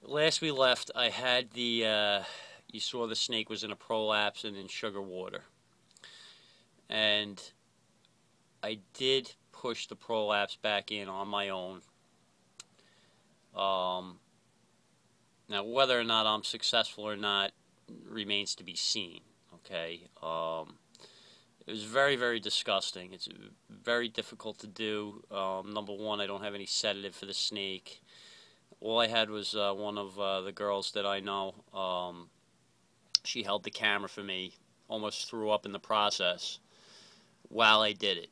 Last we left, I had you saw the snake was in a prolapse and in sugar water. And I did push the prolapse back in on my own. Um, Now, whether or not I'm successful or not remains to be seen, okay? It was very, very disgusting. It's very difficult to do. Number one, I don't have any sedative for the snake. All I had was one of the girls that I know. She held the camera for me, almost threw up in the process while I did it.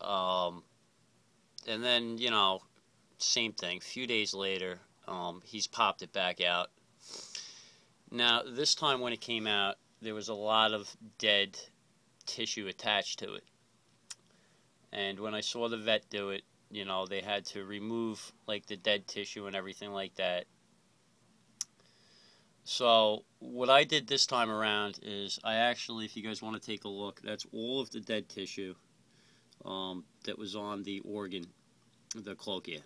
And then, same thing. A few days later, he's popped it back out. Now, this time when it came out, there was a lot of dead tissue attached to it. And when I saw the vet do it, they had to remove, like, the dead tissue and everything like that. So, what I did this time around is I actually, if you guys want to take a look, that's all of the dead tissue that was on the organ, the cloacia.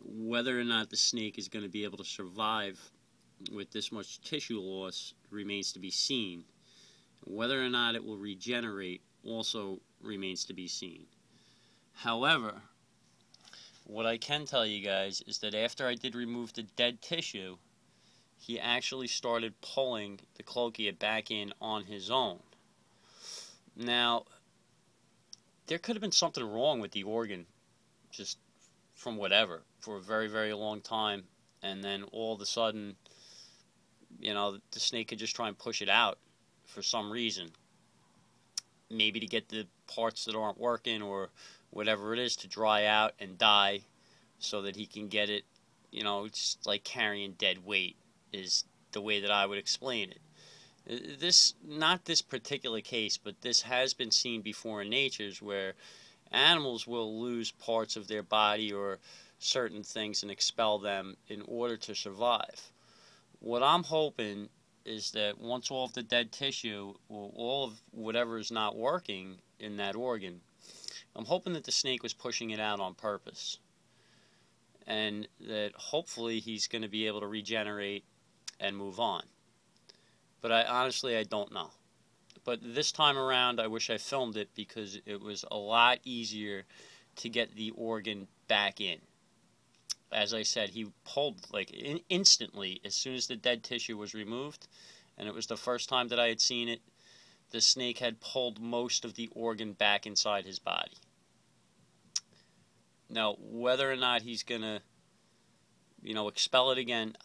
Whether or not the snake is going to be able to survive with this much tissue loss remains to be seen. Whether or not it will regenerate also remains to be seen. However, what I can tell you guys is that after I did remove the dead tissue, he actually started pulling the cloacia back in on his own. Now, there could have been something wrong with the organ, just from whatever, for a very, very long time, and then all of a sudden, the snake could just try and push it out for some reason. Maybe to get the parts that aren't working or whatever it is to dry out and die so that he can get it, it's like carrying dead weight is the way that I would explain it. Not this particular case, but this has been seen before in natures where animals will lose parts of their body or certain things and expel them in order to survive. What I'm hoping is that once all of the dead tissue, or all of whatever is not working in that organ, I'm hoping that the snake was pushing it out on purpose. And that hopefully he's going to be able to regenerate and move on. But I don't know. But this time around, I wish I filmed it because it was a lot easier to get the organ back in. As I said, he pulled instantly as soon as the dead tissue was removed, and it was the first time that I had seen it. The snake had pulled most of the organ back inside his body. Now, whether or not he's going to, expel it again,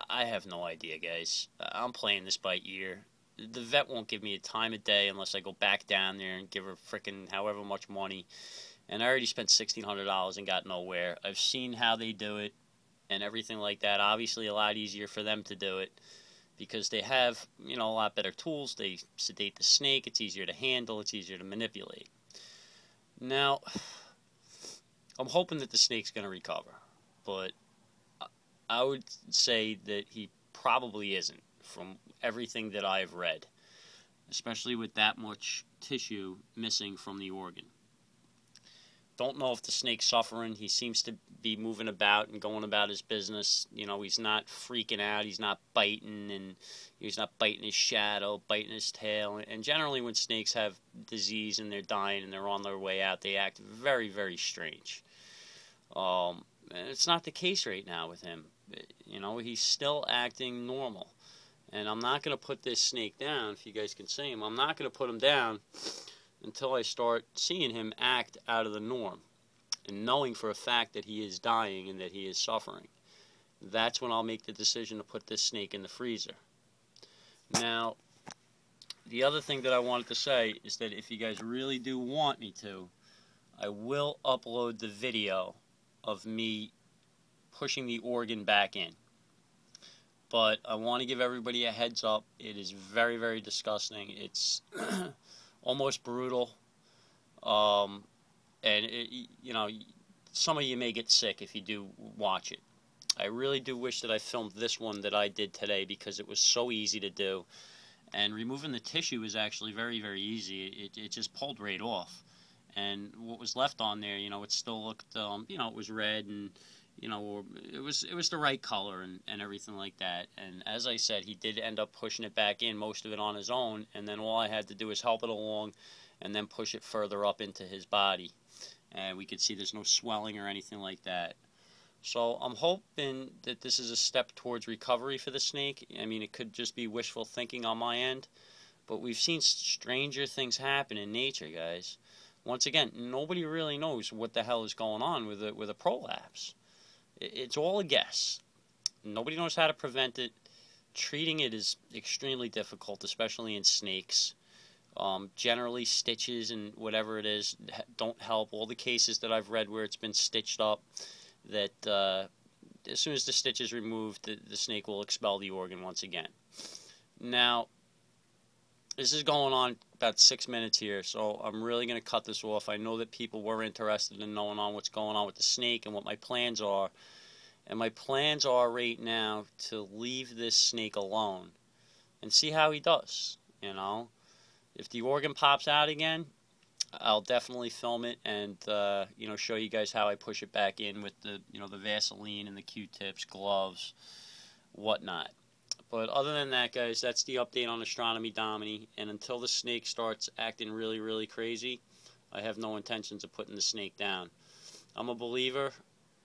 I have no idea, guys. I'm playing this by ear. The vet won't give me a time of day unless I go back down there and give her frickin' however much money. And I already spent $1,600 and got nowhere. I've seen how they do it and everything like that. Obviously a lot easier for them to do it because they have, a lot better tools. They sedate the snake. It's easier to handle. It's easier to manipulate. Now, I'm hoping that the snake's going to recover. But I would say that he probably isn't from everything that I've read, especially with that much tissue missing from the organ. Don't know if the snake's suffering. He seems to be moving about and going about his business. He's not freaking out. He's not biting, and he's not biting his shadow, biting his tail. And generally when snakes have disease and they're dying and they're on their way out, they act very, very strange. And it's not the case right now with him. He's still acting normal. And I'm not going to put this snake down, if you guys can see him. I'm not going to put him down until I start seeing him act out of the norm and knowing for a fact that he is dying and that he is suffering. That's when I'll make the decision to put this snake in the freezer. Now, the other thing that I wanted to say is that if you guys really do want me to, I will upload the video of me pushing the organ back in. But I want to give everybody a heads up. It is very, very disgusting. It's almost brutal. And, some of you may get sick if you do watch it. I really do wish that I filmed this one that I did today because it was so easy to do. And removing the tissue is actually very, very easy. It just pulled right off. And what was left on there, it still looked, it was red and you know, or it was the right color and everything like that. And as I said, he did end up pushing it back in, most of it on his own, and then all I had to do was help it along and then push it further up into his body. And we could see there's no swelling or anything like that. So I'm hoping that this is a step towards recovery for the snake. I mean, it could just be wishful thinking on my end, but we've seen stranger things happen in nature, guys. Once again, nobody really knows what the hell is going on with a prolapse. It's all a guess. Nobody knows how to prevent it. Treating it is extremely difficult, especially in snakes. Generally, stitches and whatever it is don't help. All the cases that I've read where it's been stitched up, that as soon as the stitch is removed, the snake will expel the organ once again. Now, this is going on about 6 minutes here, so I'm really going to cut this off. I know that people were interested in knowing on what's going on with the snake and what my plans are. And my plans are right now to leave this snake alone and see how he does, you know. If the organ pops out again, I'll definitely film it and, you know, show you guys how I push it back in with the, you know, the Vaseline and the Q-tips, gloves, whatnot. But other than that, guys, that's the update on Astronomy Domine. And until the snake starts acting really, really crazy, I have no intentions of putting the snake down. I'm a believer,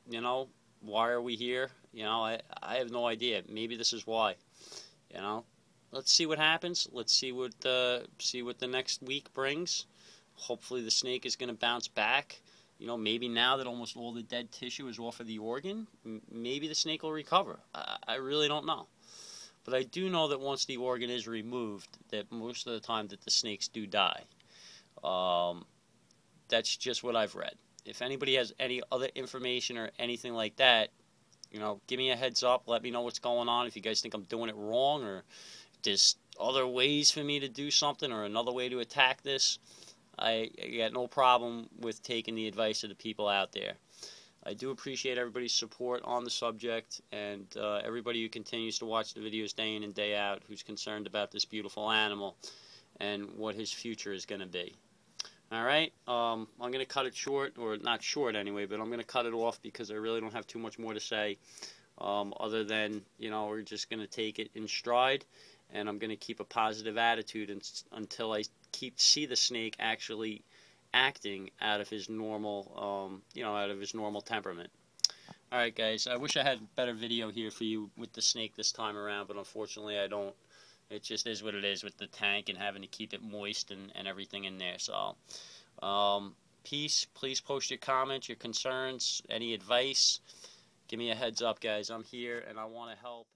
you know. Why are we here? You know, I have no idea. Maybe this is why. You know, let's see what happens. Let's see what the next week brings. Hopefully the snake is going to bounce back. You know, maybe now that almost all the dead tissue is off of the organ, maybe the snake will recover. I really don't know. But I do know that once the organ is removed, that most of the time that the snakes do die. That's just what I've read. If anybody has any other information or anything like that, you know, give me a heads up. Let me know what's going on. If you guys think I'm doing it wrong or if there's other ways for me to do something or another way to attack this, I got no problem with taking the advice of the people out there. I do appreciate everybody's support on the subject and everybody who continues to watch the videos day in and day out, who's concerned about this beautiful animal and what his future is going to be. All right, I'm going to cut it short, or not short anyway, but I'm going to cut it off because I really don't have too much more to say other than, you know, we're just going to take it in stride, and I'm going to keep a positive attitude until I see the snake actually acting out of his normal, you know, out of his normal temperament. All right, guys, I wish I had a better video here for you with the snake this time around, but unfortunately I don't. It just is what it is with the tank and having to keep it moist and everything in there. So, peace. Please post your comments, your concerns, any advice. Give me a heads up, guys. I'm here and I want to help.